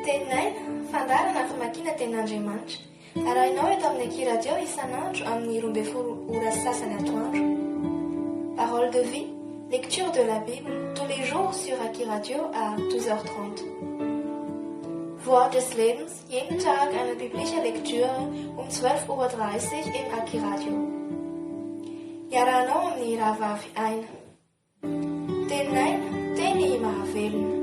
Tenin'aina, fandarana famakiana tenin'Andriamanitra. Arahinao eto amin'ny Akiradio isan'andro amin'ny 12 ora sasany atoandro. Parole de vie, lecture de la Bible, tous les jours sur Akiradio à 12h30. Wort des Lebens, jeden Tag eine biblische Lektüre um 12:30 Uhr im Akiradio. Iarahanao amin'ny rahavavy aina. Tenin'aina, teny mahavelona.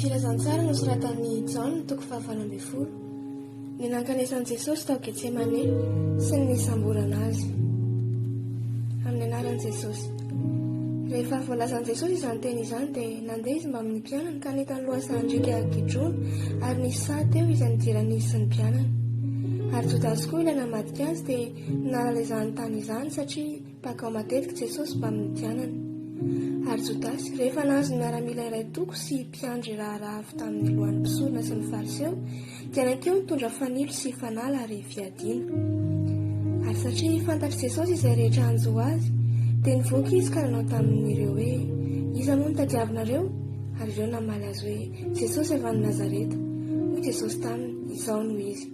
Filazantsara nosoratan'i John toko 7:20. Ny nankanesan'i Jesosy tao Getsemane sy ny samborana azy. Amin'ny anaran'i Jesosy. Rehefa voalazan'i Jesosy izany teny izany dia nandeha izy mba amin'ny mpianany ka nitany lohasan-drika gidrona ary nisy saha teo izay nidirana izy sy ny mpianany. Ary Jodasy koa ilay namadika azy dia nalala izany tany izany satria pakao matetika Jesosy mba amin'ny mpianany. Ary Jodasy, rehefa nahazo ny miaramila iray toko sy mpiandry raharaha avy tamin'ny lohan'ny mpisorona sy ny fariseo, dia nankeo nitondra fanilo sy fanala ary fiadiana. Ary satria fantatry Jesosy izay rehetra anjo azy, dia nivoaka izy ka nanao tamin'ireo hoe, iza moa no tadiavinareo? Ary ireo namaly azy hoe, Jesosy avy any Nazareta. Hoy Jesosy taminy, izao no izy.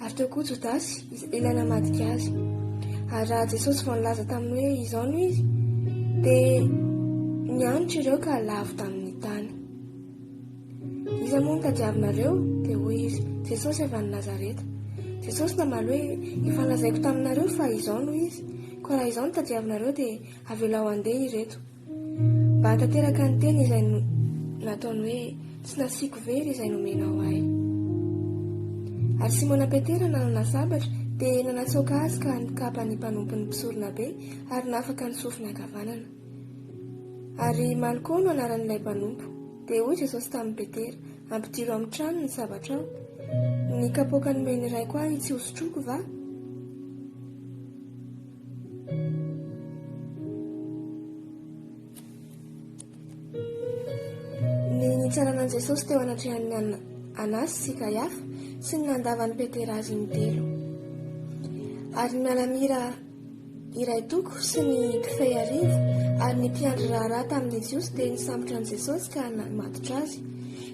Ary teo koa Jodasy, ilay namadika azy. Ary raha Jesosy vao nilaza taminy hoe, izao no izy, dia nianitra ireo ka lavo tamin'ny tany. Iza moa no tadiavinareo? Dia hoy izy, Jesosy avy any Nazareta. Jesosy namaly hoe, efa nalazaiko taminareo fa izao no izy. Ko raha izao no tadiavinareo dia avelao andeha ireto. Mba hatanteraka ny teny izay nataony hoe, tsy nasiako very izay nomenao ahy. Ary Simona Petera nanana sabatra dia nanatsoaka azy ka nikapa ny mpanompon'ny mpisorona be ary nafaka ny sofiny ankavanana. Ary Malko no anaran'ilay mpanompo. Dia hoy Jesosy tamin'ny Petera, ampidiro amin'ny trano ny sabatrao. Ny kapoaka nomeny iray koa tsy hosotroko va? Ny nitsaranan Jesosy teo anatrehan'ny Anasy sy Kaiafa sy ny nandavan'ny Petera azy mitelo. Ary mialamira iray toko sy ny mpifehy arivo ary ny mpiandry raharaha tamin'ny Jiosy dia nisambotra an'i Jesosy ka namatotra azy.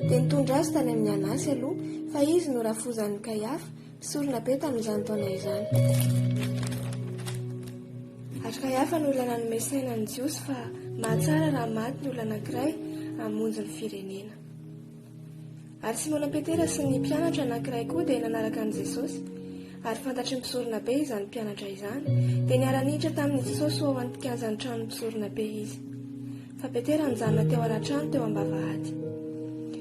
Dia nitondra azy tany amin'ny Anasy aloha fa izy no rafozan'ny Kaiafa, mpisorona be tamin'izany taona izany. Ary Kaiafa no olana nanome saina an'i Jiosy fa mahatsara raha maty ny olana anankiray hamonjy ny firenena. Ary Simona Petera sy ny mpianatra anankiray koa dia nanaraka an'i Jesosy. Ary fantatry ny mpisorona be izany mpianatra izany, dia niara-nihitra tamin'i Jesosy ho ao an-tikanjany trano mpisorona be izy. Fa Petera nijanona teo ara-trano teo am-bavahady.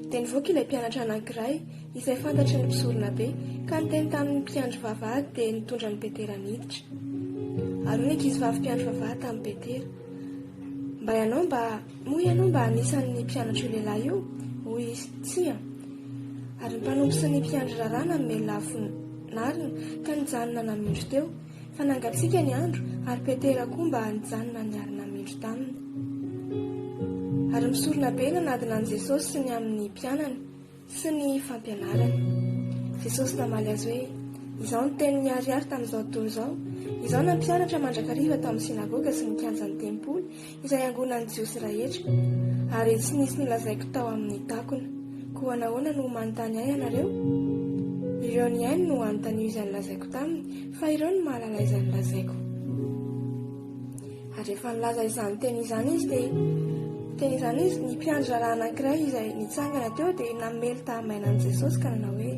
Dia nivoaka ilay mpianatra anankiray izay fantatry ny mpisorona be ka niteny tamin'ny mpiandry vavahady dia nitondra ny Petera niditra. Ary hoy ankizivavy mpiandry vavahady tamin'ny Petera, moa ianao mba anisan'ny mpianatra io lehilahy io? Hoy izy, tsia. Ary ny mpanompo sy ny mpiandry raharaha nanome lafiny narina ka nijanona namindro teo, fa nangatsiaka ny andro ary Petera koa mba nijanona niary namindro taminy. Ary misorona be nanadina an'i Jesosy sy ny amin'ny mpianany sy ny fampianarany. Jesosy namaly azy hoe, izao no teny niariary tamin'izao tontolo izao, izao na mpianatra mandrakariva tao amin'ny sinagoga sy ny kianjan'ny tempoly izay angonan'ny Jiosy rehetra, ary tsy nisy nilazaiko tao amin'ny takona. Koa nahoana no manontany ahy ianareo? Ireo ny ainy no anontany izay nilazaiko taminy, fa ireo no mahalala izay nilazaiko. Ary rehefa nilaza izany teny izany izy, ny mpiandry raharaha anankiray izay nitsangana teo dia namely tahamaina an'i Jesosy ka nanao hoe,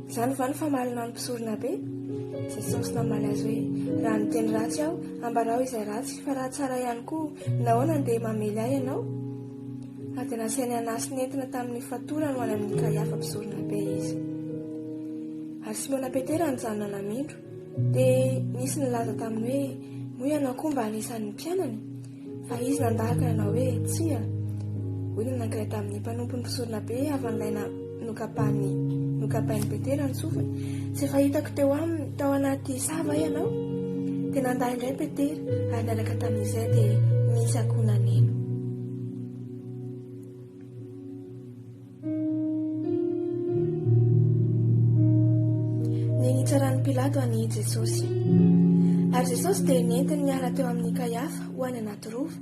izany va ny famalina ny mpisorona be? Jesosy namaly azy hoe, raha niteny ratsy aho, ambarao izay ratsy, fa raha tsara ihany koa, nahoana dia mamely ahy ianao? Ary dia nasiany Anasy nentina tamin'ny fatorana ho any amin'ny Kaiafa mpisorona be izy. Ary Simona Petera nijanona namindro, dia nisy nilaza taminy hoe, moa ianao koa mba anisan'ny mpianany? Fa izy nandahaka nanao hoe, tsia. Hoy ny anankiray tamin'ny mpanompon'ny mpisorona be avan'ilay nokapain'ny Petera ny sofiny, tsy efa hitako tao anaty sava ianao? Dia nandahy indray Petera ary niaraka tamin'izay dia nisy akonaneno. nitsaran'ny Pilato any Jesosy. Ary Jesosy dia nentiny niala teo amin'ny Kaiafa ho any anaty rova,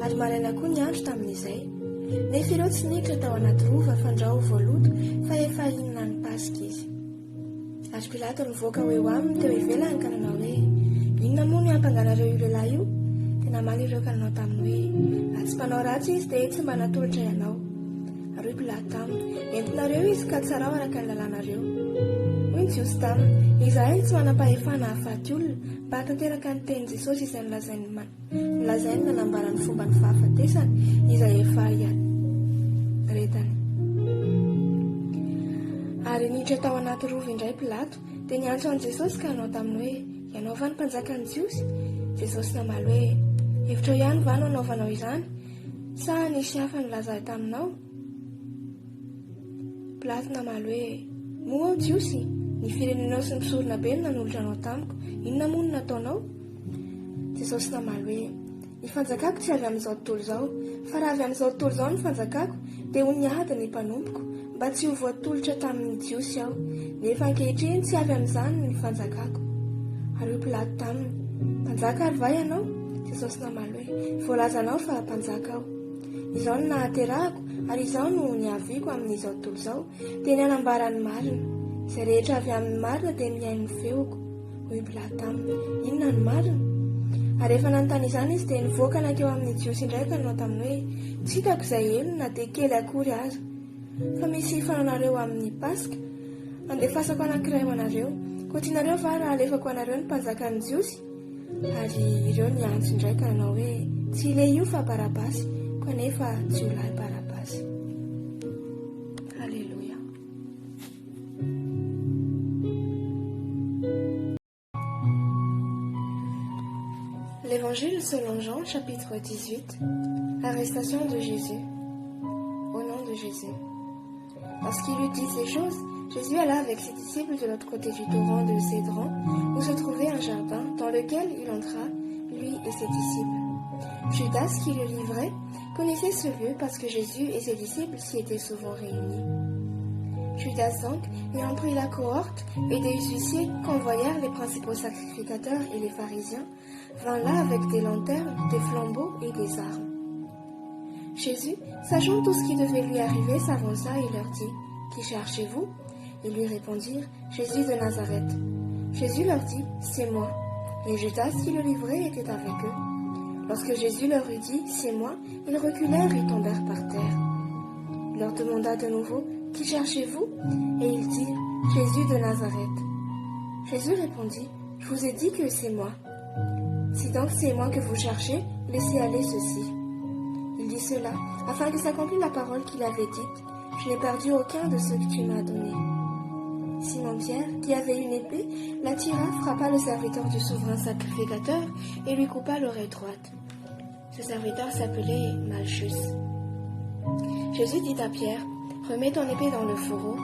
ary maraina koa ny andro tamin'izay. Nefa ireo tsy niditra tao anaty rova fandraho voaloto fa efa inona ny Pasika izy. Ary Pilato nivoaka ho eo aminy teo ivelany ka nanao hoe, inona moa no hampanganareo io lehilahy io? Tena maly ireo ka nanao taminy hoe, raha tsy mpanao ratsy izy dia tsy mba natolotra ianao. Ary hoy Pilato taminy, entinareo izy ka tsara ao araka ny lalànareo. Hoy ny Jiosy taminy, izahay tsy manam-pahefana hahafaty olona mba hatanteraka ny teny Jesosy izay nolazainy nanambarany fomba ny fahafatesana izay efa retany. Ary niditra tao anaty rova indray Pilato dia niantso an Jesosy ka nanao taminy hoe, ianao va ny mpanjakan'ny Jiosy? Jesosy namaly hoe, hevitra ihany va no anaovanao izany? Sa nisy hafa nilaza taminao? Pilato namaly hoe, moa ao Jiosy, ny firenenao sy ny mpisorona be no nanolotra anao tamiko, inona moa no nataonao? Jesosy namaly hoe, ny fanjakako tsy avy amin'izao tontolo izao, fa raha avy amin'izao tontolo izao ny fanjakako dia ho niady ny mpanompiko, mba tsy ho voatolotra tamin'ny Jiosy aho, nefa ankehitriny tsy avy amin'izany ny fanjakako. Ary hoy Pilato taminy, mpanjaka ary va ianao? Jesosy namaly hoe, voalazanao fa mpanjaka aho. Izao no nahaterahako ary izao no niaviko amin'izao tontolo izao dia ny hanambarany marina. Izay rehetra avy amin'ny marina dia mihaino ny feoko. Hoy Pilato taminy, inona ny marina? Ary rehefa nanontany izany izy dia nivoaka nankeo amin'ny Jiosy indray ka nanao taminy hoe, tsy hitako izay elo na dia kely akory aza. Fa misy fananareo amin'ny Pasika, andefasako anankiray ho anareo, koa tianareo va raha alefako anareo ny mpanjakan'ny Jiosy? Ary ireo niantso indray ka nanao hoe, tsy ile io fa Barabasy, kanefa tsy ho lahy Barabasy. Alléluia. L'Évangile selon Jean, chapitre 18. Arrestation de Jésus. Au nom de Jésus. Lorsqu'il eut dit ces choses, Jésus alla avec ses disciples de l'autre côté du torrent de Cédron, où se trouvait un jardin, dans lequel il entra, lui et ses disciples. Judas, qui le livrait, connaissait ce lieu parce que Jésus et ses disciples s'y étaient souvent réunis. Judas donc, ayant pris la cohorte et des huissiers qu'envoyèrent les principaux sacrificateurs et les pharisiens, vint là avec des lanternes, des flambeaux et des armes. Jésus, sachant tout ce qui devait lui arriver, s'avança et leur dit, « Qui cherchez-vous » Ils lui répondirent, « Jésus de Nazareth. » Jésus leur dit, « C'est moi. » Et Judas, qui le livrait, était avec eux. Lorsque Jésus leur eut dit, « C'est moi », ils reculèrent et tombèrent par terre. Il leur demanda de nouveau, « Qui cherchez-vous » Et ils dirent, « Jésus de Nazareth. » Jésus répondit, « Je vous ai dit que c'est moi. Si donc c'est moi que vous cherchez, laissez aller ceci. » Il dit cela, afin que s'accomplisse la parole qu'il avait dite, « Je n'ai perdu aucun de ceux que tu m'as donnés. » Simon-Pierre, qui avait une épée, la tira, frappa le serviteur du souverain sacrificateur et lui coupa l'oreille droite. Ce serviteur s'appelait Malchus. Jésus dit à Pierre, « Remets ton épée dans le fourreau.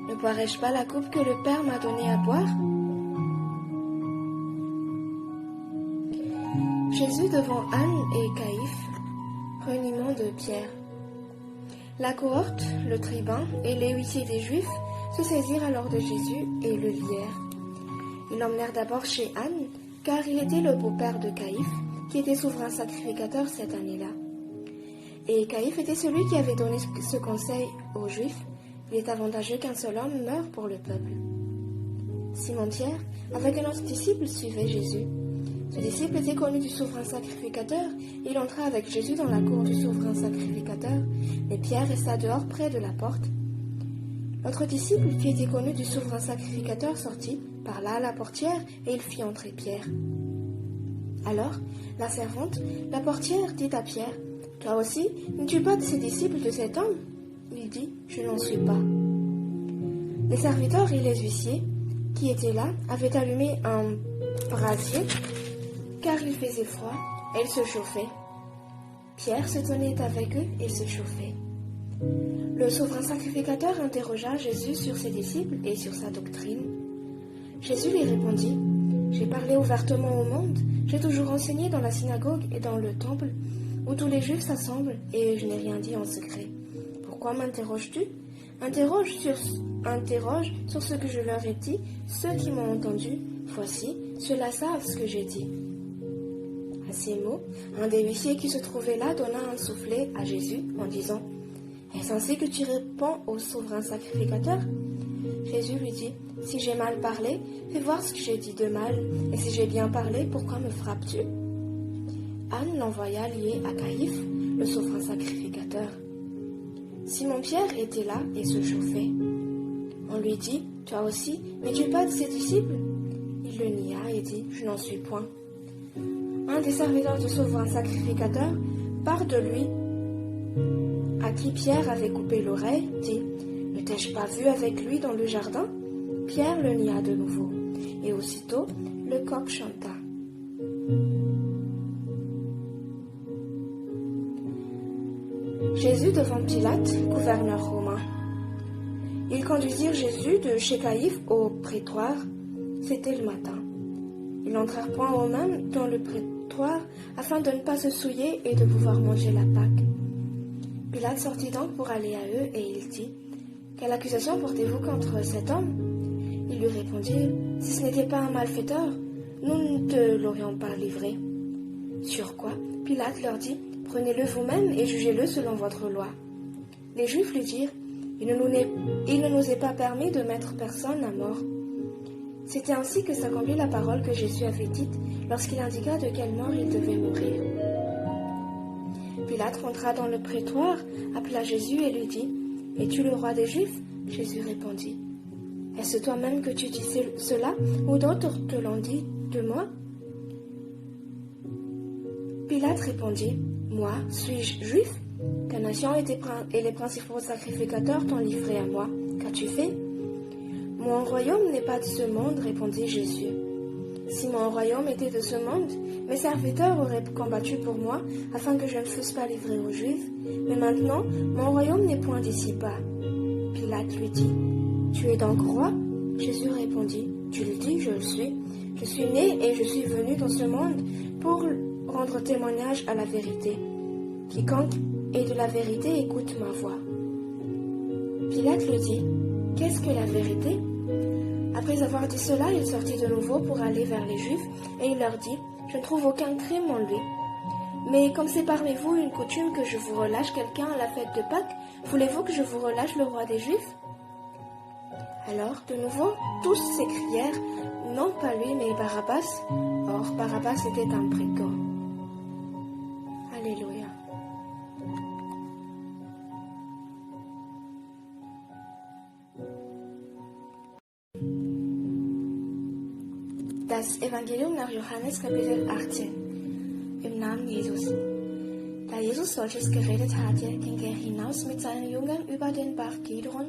Ne boirai-je pas la coupe que le Père m'a donnée à boire ?» Jésus devant Anne et Caïphe. Reniement de Pierre. La cohorte, le tribun et les huissiers des Juifs se saisirent alors de Jésus et le lièrent. Ils l'emmenèrent d'abord chez Anne, car il était le beau-père de Caïphe, qui était souverain sacrificateur cette année-là. Et Caïphe était celui qui avait donné ce conseil aux Juifs, il est avantageux qu'un seul homme meure pour le peuple. Simon-Pierre, avec un autre disciple, suivait Jésus. Ce disciple était connu du souverain sacrificateur, et il entra avec Jésus dans la cour du souverain sacrificateur, mais Pierre resta dehors près de la porte. L'autre disciple, qui était connu du souverain sacrificateur, sortit, parla à la portière, et il fit entrer Pierre. Alors, la servante, la portière, dit à Pierre, « Toi aussi, n'es-tu pas de ces disciples de cet homme ?» Il dit, « Je n'en suis pas. » Les serviteurs et les huissiers, qui étaient là, avaient allumé un brasier, car il faisait froid, et ils se chauffaient. Pierre se tenait avec eux et se chauffait. Le souverain sacrificateur interrogea Jésus sur ses disciples et sur sa doctrine. Jésus lui répondit, « J'ai parlé ouvertement au monde, j'ai toujours enseigné dans la synagogue et dans le temple, où tous les Juifs s'assemblent, et je n'ai rien dit en secret. Pourquoi m'interroges-tu? Interroge sur ce que je leur ai dit ceux qui m'ont entendu. Voici, ceux-là savent ce que j'ai dit. » À ces mots, un des huissiers qui se trouvait là donna un soufflet à Jésus en disant « Est-ce ainsi que tu réponds au souverain sacrificateur ?» Jésus lui dit « Si j'ai mal parlé, fais voir ce que j'ai dit de mal, et si j'ai bien parlé, pourquoi me frappes-tu » Anne l'envoya lier à Caïphe, le souverain sacrificateur. Simon-Pierre était là et se chauffait. On lui dit « Toi aussi, n'es-tu pas de ses disciples ?» Il le nia et dit « Je n'en suis point. » Un des serviteurs du souverain sacrificateur part de lui, à qui Pierre avait coupé l'oreille, dit « Ne t'ai-je pas vu avec lui dans le jardin ?» Pierre le nia de nouveau, et aussitôt le coq chanta. Jésus devant Pilate, gouverneur romain. Ils conduisirent Jésus de chez Caïphe au prétoire. C'était le matin. Ils n'entrèrent point eux-mêmes dans le prétoire afin de ne pas se souiller et de pouvoir manger la Pâque. Pilate sortit donc pour aller à eux et il dit « Quelle accusation portez-vous contre cet homme ?» Ils lui répondirent « Si ce n'était pas un malfaiteur, nous ne te l'aurions pas livré. » Sur quoi Pilate leur dit « Prenez-le vous-même et jugez-le selon votre loi. » Les Juifs lui dirent « Il ne nous est pas permis de mettre personne à mort. » C'était ainsi que s'accomplit la parole que Jésus avait dite lorsqu'il indiqua de quelle mort il devait mourir. Pilate rentra dans le prétoire, appela Jésus et lui dit « Es-tu le roi des Juifs ?» Jésus répondit « Est-ce toi-même que tu dis cela, ou d'autres te l'ont dit de moi ?» Pilate répondit « Moi, suis-je juif ? Ta nation et les principaux sacrificateurs t'ont livré à moi. Qu'as-tu fait ?» « Mon royaume n'est pas de ce monde, répondit Jésus. Si mon royaume était de ce monde, mes serviteurs auraient combattu pour moi, afin que je ne fusse pas livré aux Juifs. Mais maintenant, mon royaume n'est point d'ici-bas. Pilate lui dit, « Tu es donc roi ?» Jésus répondit, « Tu le dis, je le suis. Je suis né et je suis venu dans ce monde pour rendre témoignage à la vérité. Quiconque est de la vérité écoute ma voix. » Pilate lui dit, « Qu'est-ce que la vérité ?» Après avoir dit cela, il sortit de nouveau pour aller vers les Juifs, et il leur dit, « Je ne trouve aucun crime en lui. Mais comme c'est parmi vous une coutume que je vous relâche quelqu'un à la fête de Pâques, voulez-vous que je vous relâche le roi des Juifs ?» Alors, de nouveau, tous s'écrièrent, « Non pas lui, mais Barabbas. » Or, Barabbas était un brigand. Alléluia. Das Evangelium nach Johannes Kapitel 18. Im Namen Jesus. Da Jesus solches geredet hatte, ging er hinaus mit seinen Jüngern über den Bach Kidron.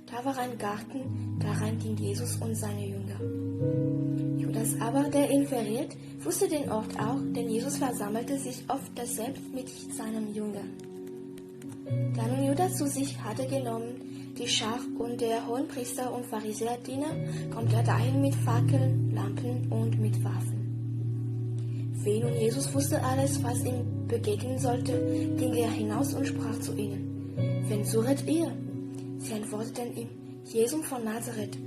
Da war ein Garten, darein ging Jesus und seine Jünger. Judas aber, der ihn verriet, wusste den Ort auch, denn Jesus versammelte sich oft daselbst mit seinen Jüngern. Da nun Judas zu sich hatte genommen, die Schar und der Hohenpriester und Pharisäerdiener, kommt er dahin mit Fackeln, Lampen und mit Waffen. Wie nun Jesus wusste alles, was ihm begegnen sollte, ging er hinaus und sprach zu ihnen, wen suchet ihr? Sie antworteten ihm, Jesum von Nazareth.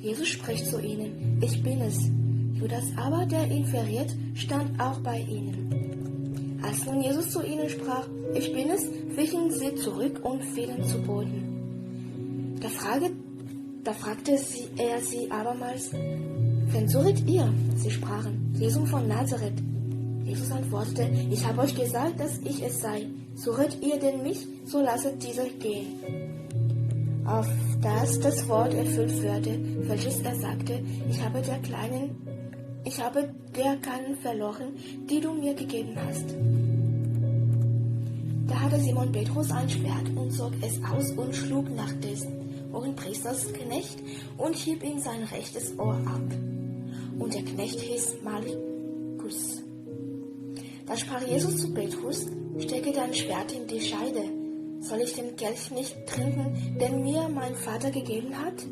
Jesus spricht zu ihnen, ich bin es. Judas aber, der ihn verriet, stand auch bei ihnen. Als nun Jesus zu ihnen sprach, ich bin es, wichen sie zurück und fielen zu Boden. Da fragte er sie abermals, wen suchet ihr? Sie sprachen, Jesum von Nazareth. Jesus antwortete, ich habe euch gesagt, dass ich es sei. Suchet ihr denn mich, so lasset dieser gehen. Auf das Wort erfüllt würde, welches er sagte, ich habe der keinen verloren, die du mir gegeben hast. Da hatte Simon Petrus ein Schwert und zog es aus und schlug nach des Hohenpriesters Knecht und hieb ihm sein rechtes Ohr ab. Und der Knecht hieß Malchus. Da sprach Jesus zu Petrus, stecke dein Schwert in die Scheide. Soll ich den Kelch nicht trinken, den mir mein Vater gegeben hat?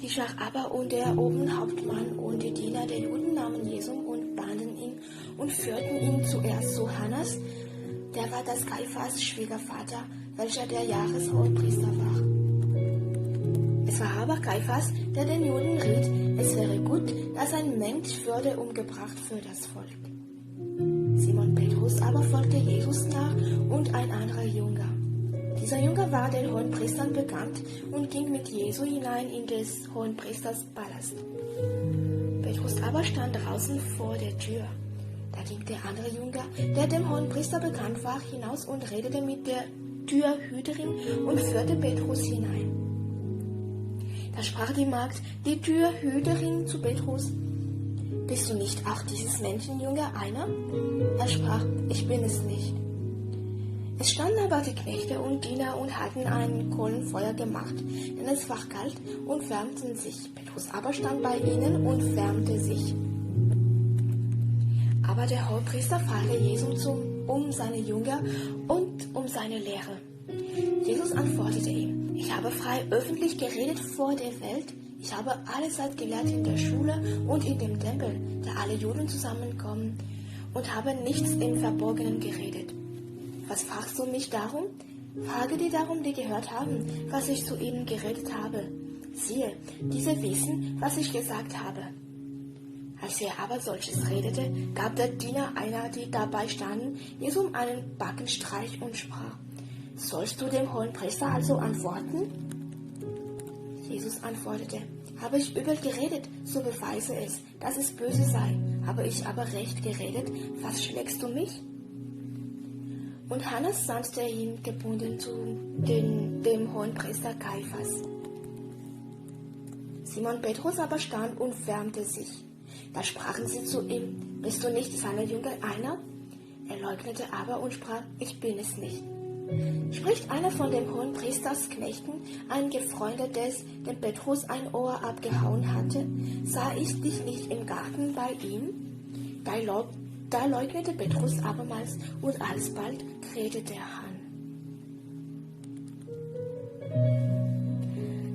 Die Schar aber und der Oberhauptmann und die Diener der Juden nahmen Jesu und banden ihn und führten ihn zuerst zu Hannas, der war das Kaiphas Schwiegervater, welcher der Jahreshohenpriester war. Es war aber Kaiphas, der den Juden riet, es wäre gut, dass ein Mensch würde umgebracht für das Volk. Simon Petrus aber folgte Jesus nach und ein anderer Jünger. Dieser Jünger war den Hohenpriestern bekannt und ging mit Jesu hinein in des Hohenpriesters Palast. Petrus aber stand draußen vor der Tür. Da ging der andere Jünger, der dem Hohenpriester bekannt war, hinaus und redete mit der Türhüterin und führte Petrus hinein. Da sprach die Magd, die Türhüterin, zu Petrus: Bist du nicht auch dieses Menschenjünger einer? Er sprach: Ich bin es nicht. Es standen aber die Knechte und Diener und hatten ein Kohlenfeuer gemacht, denn es war kalt, und wärmten sich. Petrus aber stand bei ihnen und wärmte sich. Aber der Hohepriester fragte Jesus um seine Jünger und um seine Lehre. Jesus antwortete ihm: Ich habe frei öffentlich geredet vor der Welt. Ich habe allezeit gelehrt in der Schule und in dem Tempel, da alle Juden zusammenkommen, und habe nichts im Verborgenen geredet. Was fragst du mich darum? Frage die darum, die gehört haben, was ich zu ihnen geredet habe. Siehe, diese wissen, was ich gesagt habe. Als er aber solches redete, gab der Diener einer, die dabei standen, Jesum einen Backenstreich und sprach: Sollst du dem Hohenpriester also antworten? Jesus antwortete: Habe ich übel geredet, so beweise es, dass es böse sei. Habe ich aber recht geredet, was schlägst du mich? Und Hannas sandte ihn gebunden zu dem Hohenpriester Kaiphas. Simon Petrus aber stand und wärmte sich. Da sprachen sie zu ihm: Bist du nicht seiner Jünger einer? Er leugnete aber und sprach: Ich bin es nicht. Spricht einer von dem Hohenpriesters Knechten, ein Gefreundetes, dem Petrus ein Ohr abgehauen hatte: Sah ich dich nicht im Garten bei ihm? Da leugnete Petrus abermals, und alsbald krähte der Hahn.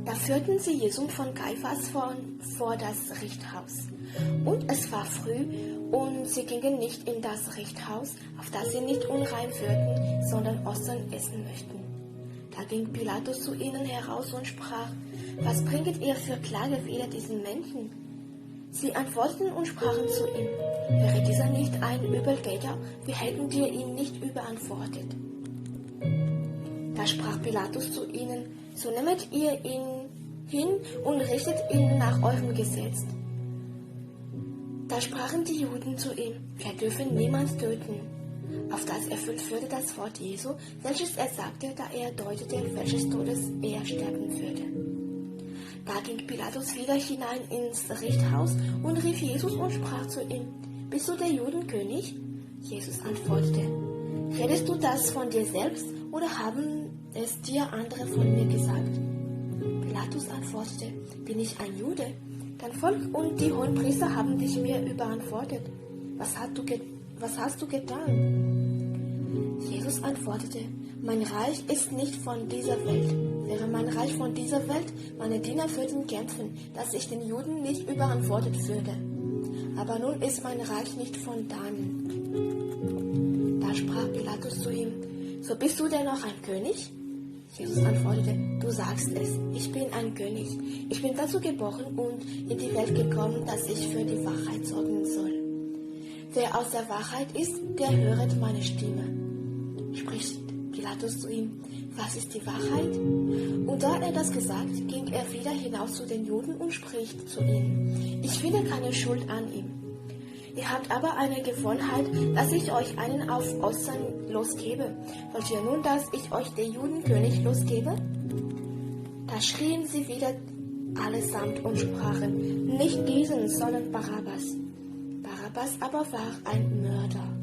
Da führten sie Jesum von Kaiphas vor das Richthaus. Und es war früh, und sie gingen nicht in das Richthaus, auf das sie nicht unrein würden, sondern Ostern essen möchten. Da ging Pilatus zu ihnen heraus und sprach: Was bringet ihr für Klage wider diesen Menschen? Sie antworteten und sprachen zu ihm: Wäre dieser nicht ein Übeltäter, wir hätten wir ihn nicht überantwortet. Da sprach Pilatus zu ihnen: So nehmet ihr ihn hin und richtet ihn nach eurem Gesetz. Da sprachen die Juden zu ihm: Wir dürfen niemand töten. Auf das erfüllt würde das Wort Jesu, welches er sagte, da er deutete, welches Todes er sterben würde. Da ging Pilatus wieder hinein ins Richthaus und rief Jesus und sprach zu ihm: Bist du der Judenkönig? Jesus antwortete: Redest du das von dir selbst, oder haben es dir andere von mir gesagt? Pilatus antwortete: Bin ich ein Jude? Dein Volk und die Hohenpriester haben dich mir überantwortet. Was hast du getan? Jesus antwortete: Mein Reich ist nicht von dieser Welt. Wäre mein Reich von dieser Welt, meine Diener würden kämpfen, dass ich den Juden nicht überantwortet würde. Aber nun ist mein Reich nicht von dannen. Da sprach Pilatus zu ihm: So bist du denn noch ein König? Jesus antwortete: Du sagst es, ich bin ein König. Ich bin dazu geboren und in die Welt gekommen, dass ich für die Wahrheit sorgen soll. Wer aus der Wahrheit ist, der höret meine Stimme. Spricht Pilatus zu ihm: Was ist die Wahrheit? Und da er das gesagt, ging er wieder hinaus zu den Juden und spricht zu ihnen: Ich finde keine Schuld an ihm. Ihr habt aber eine Gewohnheit, dass ich euch einen auf Ostern losgebe. Wollt ihr nun, dass ich euch den Judenkönig losgebe? Da schrien sie wieder allesamt und sprachen: Nicht diesen, sondern Barabbas. Barabbas aber war ein Mörder.